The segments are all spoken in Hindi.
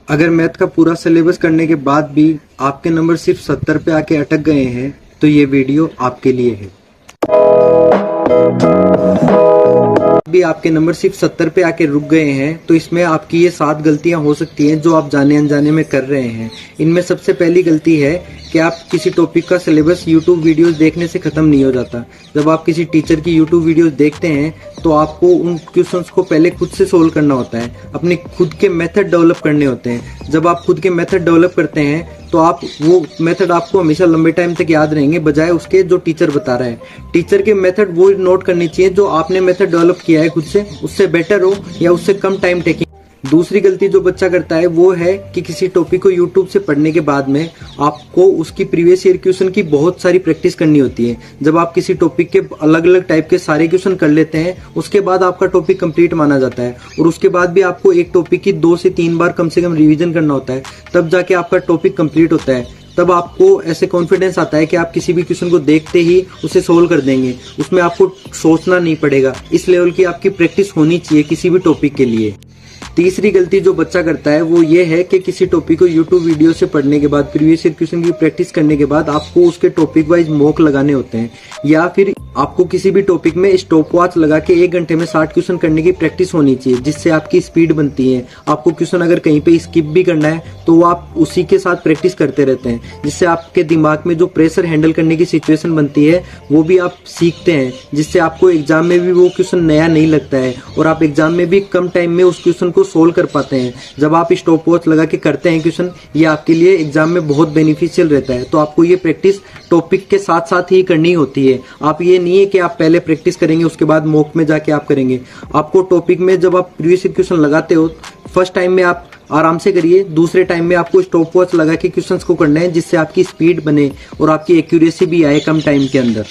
अगर मैथ का पूरा सिलेबस करने के बाद भी आपके नंबर सिर्फ 70 पे आके अटक गए हैं तो ये वीडियो आपके लिए है। भी आपके नंबर सिर्फ 70 पे आके रुक गए हैं तो इसमें आपकी ये 7 गलतियां हो सकती हैं जो आप जाने अनजाने में कर रहे हैं। इनमें सबसे पहली गलती है कि आप किसी टॉपिक का सिलेबस YouTube वीडियोस देखने से खत्म नहीं हो जाता। जब आप किसी टीचर की YouTube वीडियोस देखते हैं तो आपको उन क्वेश्चंस को पहले खुद से सोल्व करना होता है, अपने खुद के मेथड डेवलप करने होते हैं। जब आप खुद के मेथड डेवलप करते हैं तो आप वो मेथड आपको हमेशा लंबे टाइम तक याद रहेंगे बजाय उसके जो टीचर बता रहा है। टीचर के मेथड वो नोट करनी चाहिए जो आपने मेथड डेवलप किया है खुद से, उससे बेटर हो या उससे कम टाइम टेकिंग। दूसरी गलती जो बच्चा करता है वो है कि किसी टॉपिक को YouTube से पढ़ने के बाद में आपको उसकी प्रीवियस ईयर क्वेश्चन की बहुत सारी प्रैक्टिस करनी होती है। जब आप किसी टॉपिक के अलग अलग टाइप के सारे क्वेश्चन कर लेते हैं उसके बाद आपका टॉपिक कंप्लीट माना जाता है और उसके बाद भी आपको एक टॉपिक की 2 से 3 बार कम से कम रिवीजन करना होता है, तब जाके आपका टॉपिक कंप्लीट होता है। तब आपको ऐसे कॉन्फिडेंस आता है कि आप किसी भी क्वेश्चन को देखते ही उसे सोल्व कर देंगे, उसमें आपको सोचना नहीं पड़ेगा। इस लेवल की आपकी प्रैक्टिस होनी चाहिए किसी भी टॉपिक के लिए। तीसरी गलती जो बच्चा करता है वो ये है कि किसी टॉपिक को YouTube वीडियो से पढ़ने के बाद, प्रीवियस ईयर क्वेश्चन की प्रैक्टिस करने के बाद आपको उसके टॉपिक वाइज मॉक लगाने होते हैं, या फिर आपको किसी भी टॉपिक में स्टॉप वॉच लगा के 1 घंटे में 60 क्वेश्चन करने की प्रैक्टिस होनी चाहिए, जिससे आपकी स्पीड बनती है। आपको क्वेश्चन अगर कहीं पे स्किप भी करना है तो वो आप उसी के साथ प्रैक्टिस करते रहते हैं, जिससे आपके दिमाग में जो प्रेशर हैंडल करने की सिचुएशन बनती है वो भी आप सीखते हैं, जिससे आपको एग्जाम में भी वो क्वेश्चन नया नहीं लगता है और आप एग्जाम में भी कम टाइम में उस क्वेश्चन को सोल्व कर पाते हैं। जब आप स्टॉप वॉच लगा के करते हैं क्वेश्चन, ये आपके लिए एग्जाम में बहुत बेनिफिशियल रहता है। तो आपको ये प्रैक्टिस टॉपिक के साथ साथ ही करनी होती है। आप ये नहीं है कि आप पहले प्रैक्टिस करेंगे उसके बाद मॉक में जाके आप करेंगे। आपको टॉपिक में जब आप प्रीवियस क्वेश्चन लगाते हो फर्स्ट टाइम में आप आराम से करिए, दूसरे टाइम में आपको स्टॉप वॉच लगा के क्वेश्चंस को करना है, जिससे आपकी स्पीड बने और आपकी एक्यूरेसी भी आए कम टाइम के अंदर।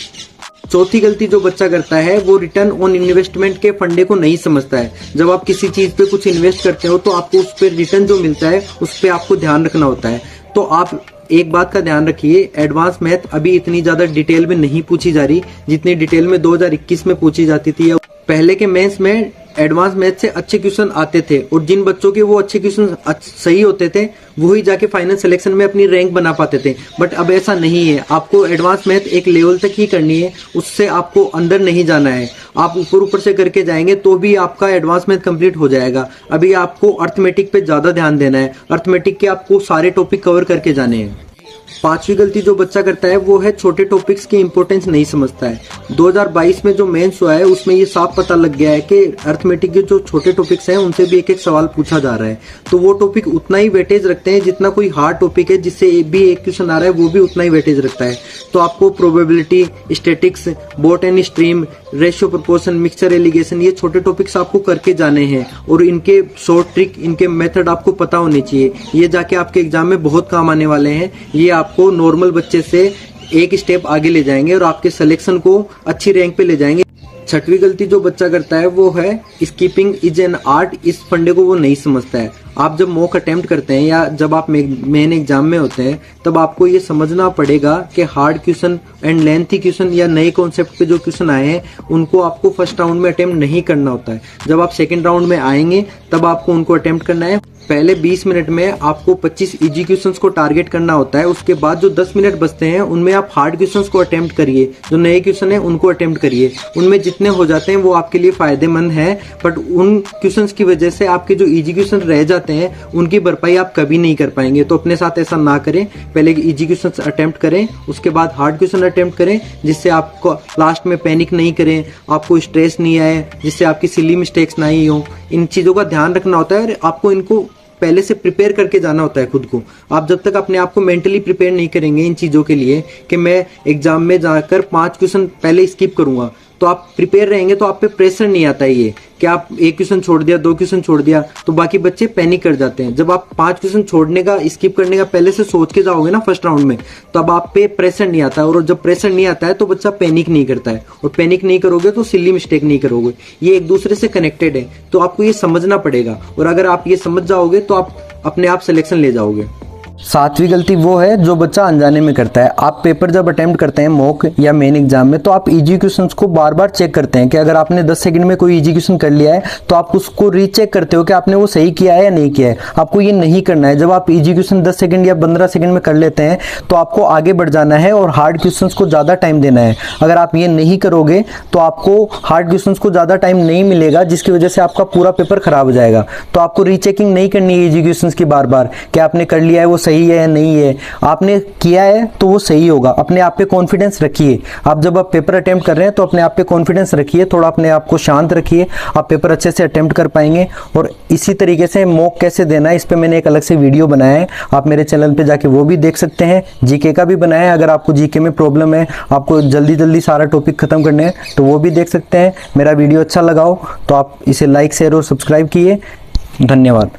चौथी गलती जो बच्चा करता है वो रिटर्न ऑन इन्वेस्टमेंट के फंडे को नहीं समझता है। जब आप किसी चीज पे कुछ इन्वेस्ट करते हो तो आपको उस पर रिटर्न जो मिलता है उस पर आपको ध्यान रखना होता है। तो आप एक बात का ध्यान रखिए, एडवांस मैथ अभी इतनी ज्यादा डिटेल में नहीं पूछी जा रही जितनी डिटेल में 2021 में पूछी जाती थी। पहले के मेंस में एडवांस मैथ से अच्छे क्वेश्चन आते थे और जिन बच्चों के वो अच्छे क्वेश्चन सही होते थे वही जाके फाइनल सिलेक्शन में अपनी रैंक बना पाते थे। बट अब ऐसा नहीं है, आपको एडवांस मैथ एक लेवल तक ही करनी है, उससे आपको अंदर नहीं जाना है। आप ऊपर ऊपर से करके जाएंगे तो भी आपका एडवांस मैथ कंप्लीट हो जाएगा। अभी आपको अर्थमेटिक पे ज्यादा ध्यान देना है, अर्थमेटिक के आपको सारे टॉपिक कवर करके जाने हैं। पांचवी गलती जो बच्चा करता है वो है छोटे टॉपिक्स की इंपॉर्टेंस नहीं समझता है। 2022 में जो मेंस हुआ है उसमें ये साफ पता लग गया है कि अर्थमेटिक के जो छोटे टॉपिक्स हैं उनसे भी एक एक सवाल पूछा जा रहा है, तो वो टॉपिक उतना ही वेटेज रखते हैं जितना कोई हार्ड टॉपिक है जिससे भी एक क्वेश्चन आ रहा है वो भी उतना ही वेटेज रखता है। तो आपको probability, statics, botany stream, ratio proportion, mixture allegation, ये छोटे टॉपिक्स आपको करके जाने हैं और इनके शॉर्ट ट्रिक, इनके मेथड आपको पता होने चाहिए। ये जाके आपके एग्जाम में बहुत काम आने वाले हैं। ये आपको नॉर्मल बच्चे से एक स्टेप आगे ले जाएंगे और आपके सिलेक्शन को अच्छी रैंक पे ले जाएंगे। छठवीं गलती जो बच्चा करता है वो है स्कीपिंग इज एन आर्ट। इस फंडे को वो नहीं समझता है। आप जब मॉक अटेम्प्ट करते हैं या जब आप मेन एग्जाम में होते हैं तब आपको ये समझना पड़ेगा कि hard question and lengthy question या नए कॉन्सेप्ट पे जो क्वेश्चन आए हैं उनको आपको फर्स्ट राउंड में अटेम्प्ट नहीं करना होता है। जब आप सेकंड राउंड में आएंगे तब आपको उनको अटेम्प्ट करना है। पहले 20 मिनट में आपको 25 इजी क्वेश्चंस को टारगेट करना होता है। उसके बाद जो 10 मिनट बचते हैं उनमें आप हार्ड क्वेश्चंस को अटेम्प्ट करिए, जो नए क्वेश्चन है उनको अटेम्प्ट करिए। उनमें जितने हो जाते हैं वो आपके लिए फायदेमंद है, बट उन क्वेश्चंस की वजह से आपके जो इजी क्वेश्चन रह जाते हैं उनकी भरपाई आप कभी नहीं कर पाएंगे। तो अपने साथ ऐसा ना करें, पहले इजी क्वेश्चन अटेम्प्ट करें, उसके बाद हार्ड क्वेश्चन अटेम्प्ट करें, जिससे आपको लास्ट में पैनिक नहीं करें, आपको स्ट्रेस नहीं आए, जिससे आपकी सिली मिस्टेक्स ना ही हो। इन चीजों का ध्यान रखना होता है और आपको इनको पहले से प्रिपेयर करके जाना होता है खुद को। आप जब तक अपने आप को मेंटली प्रिपेयर नहीं करेंगे इन चीजों के लिए कि मैं एग्जाम में जाकर 5 क्वेश्चन पहले स्किप करूंगा, तो आप प्रिपेयर रहेंगे तो आप पे प्रेशर नहीं आता है ये कि आप 1 क्वेश्चन छोड़ दिया, 2 क्वेश्चन छोड़ दिया, तो बाकी बच्चे पैनिक कर जाते हैं। जब आप 5 क्वेश्चन छोड़ने का, स्किप करने का पहले से सोच के जाओगे ना फर्स्ट राउंड में, तो अब आप पे प्रेशर नहीं आता है। और जब प्रेशर नहीं आता है तो बच्चा पैनिक नहीं करता है, और पैनिक नहीं करोगे तो सिली मिस्टेक नहीं करोगे। ये एक दूसरे से कनेक्टेड है, तो आपको ये समझना पड़ेगा। और अगर आप ये समझ जाओगे तो आप अपने आप सिलेक्शन ले जाओगे। सातवीं गलती वो है जो बच्चा अनजाने में करता है। आप पेपर जब अटेम्प्ट करते हैं मॉक या मेन एग्जाम में, तो आप इजी क्वेश्चंस को बार बार चेक करते हैं कि अगर आपने 10 सेकंड में कोई इजी क्वेश्चन कर लिया है तो आप उसको रीचेक करते हो कि आपने वो सही किया है या नहीं किया है। आपको ये नहीं करना है। जब आप इजी क्वेश्चन 10 सेकंड या 15 सेकंड में कर लेते हैं तो आपको आगे बढ़ जाना है और हार्ड क्वेश्चन को ज़्यादा टाइम देना है। अगर आप ये नहीं करोगे तो आपको हार्ड क्वेश्चन को ज़्यादा टाइम नहीं मिलेगा, जिसकी वजह से आपका पूरा पेपर खराब हो जाएगा। तो आपको रीचेकिंग नहीं करनी है इजी क्वेश्चन की बार बार कि आपने कर लिया है वो सही है या नहीं है। आपने किया है तो वो सही होगा। अपने आप पे कॉन्फिडेंस रखिए। आप जब आप पेपर अटेम्प्ट कर रहे हैं तो अपने आप पे कॉन्फिडेंस रखिए, थोड़ा अपने आप को शांत रखिए, आप पेपर अच्छे से अटेम्प्ट कर पाएंगे। और इसी तरीके से मॉक कैसे देना है इस पे मैंने एक अलग से वीडियो बनाया है, आप मेरे चैनल पे जाके वो भी देख सकते हैं। जीके का भी बनाया है, अगर आपको जीके में प्रॉब्लम है, आपको जल्दी जल्दी सारा टॉपिक खत्म करने हैं तो वो भी देख सकते हैं। मेरा वीडियो अच्छा लगा हो तो आप इसे लाइक शेयर और सब्सक्राइब कीजिए। धन्यवाद।